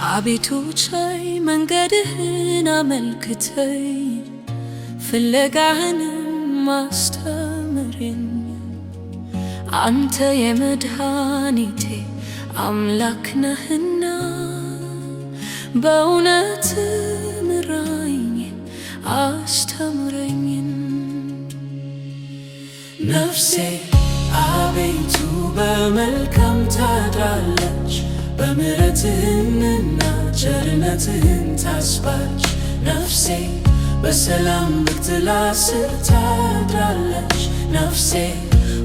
አቤቱ ቻይ መንገድህን አመልክተኝ፣ ፍለጋህንም አስተምረኝ። አንተ የመድኃኒቴ አምላክ ነህና በእውነት ምራኝ አስተምረኝ። ነፍሴ አቤቱ በመልካም ታድራለች፣ በምሕረትህና ቸርነትህን ታስባች። ነፍሴ በሰላም በጥላ ስር ታድራለች፣ ነፍሴ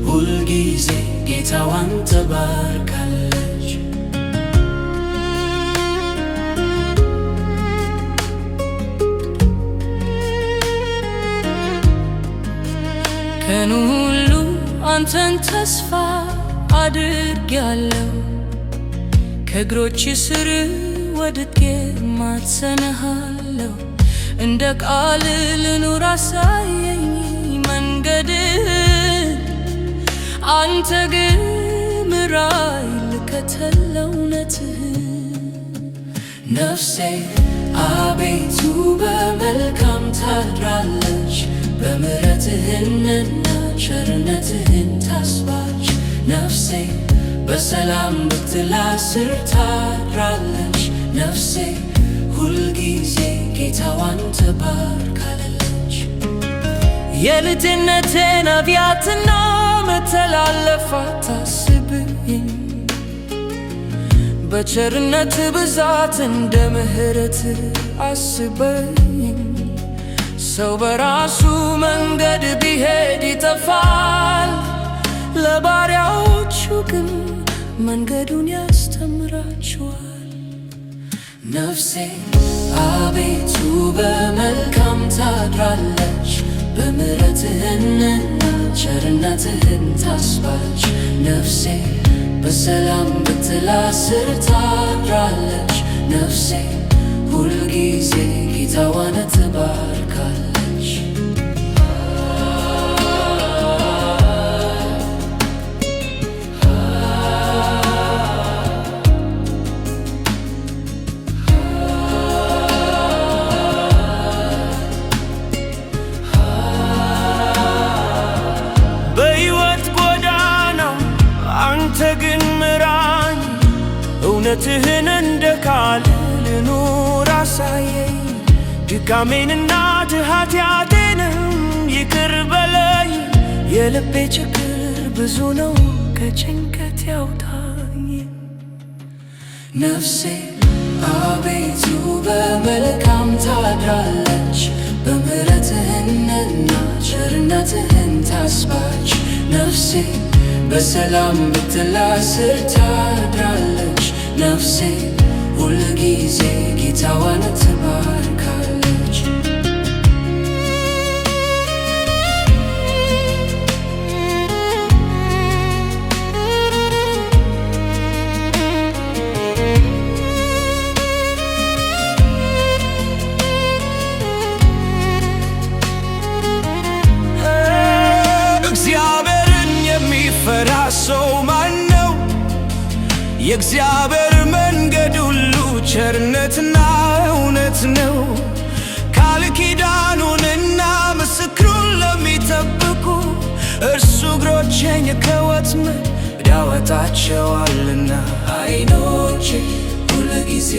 ሁልጊዜ ጌታዋን ትባርካለች። ቀኑ ሁሉ አንተን ተስፋ አድርጌአለሁ፣ ከእግሮች ስር ወድቄ እማጸንሃለሁ። እንደ ቃል ልኑር አሳየኝ መንገድህን፣ አንተ ግን ምራኝ ልከተል እውነትህን። ነፍሴ አቤቱ በመልካም ታድራለች፣ በምሕረትህና ቸርነትህን ታስባች። ነፍሴ በሰላም በጥላ ስር ታድራለች፣ ነፍሴ ሁልጊዜ ጌታዋን ትባርካለች። የልጅነቴን ነቢያትና መተላለፍ አታስብኝ፣ በቸርነት ብዛት እንደ ምሕረት አስበኝ። ሰው በራሱ መንገድ ቢሄድ ይጠፋል፣ ለባሪያዎቹ ግን መንገዱን ያስተምራቸዋል። ነፍሴ አቤቱ በመልካም ታድራለች፣ በምሕረትህና ቸርነትህን ታስባች። ነፍሴ በሰላም በጥላ ስር ታድራለች፣ ነፍሴ ሁልጊዜ ጌታዋን ትባርካለች። በሕይወት ጎዳናው አንተ ግን ምራኝ፣ እውነትህን እንደ ቃል ልኑር አሳየኝ። ድካሜንና ኃጢአቴንም ይቅር በለኝ፣ የልቤ ችግር ብዙ ነው ከጭንቀት ያውጣኝ። ነፍሴ አቤቱ በመልካም ታድራለች፣ በምሕረትህና ቸርነትህን ታስባች። ነፍሴ በሰላም በጥላ ስር ታድራለች፣ ነፍሴ ሁልጊዜ ጌታዋን ትባርካለች። እግዚአብሔርን የሚፈራ ሰው ማን ነው? የእግዚአብሔር መንገድ ሁሉ ቸርነትና እውነት ነው። ቃል ኪዳኑንና ምስክሩን ለሚጠብቁ እርሱ እግሮቼን ከወጥመድ ያወጣቸዋልና። ዓይኖቼ ሁልጊዜ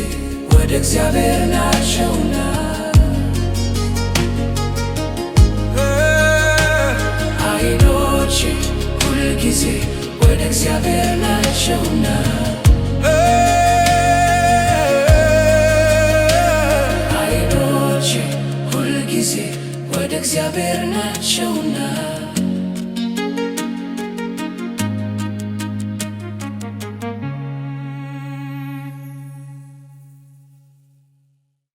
ወደ እግዚአብሔር ናቸውና፣ ዓይኖቼ ሁልጊዜ ወደ እግዚአብሔር ናቸውና፣ ዓይኖቼ ሁልጊዜ ወደ እግዚአብሔር ናቸውና።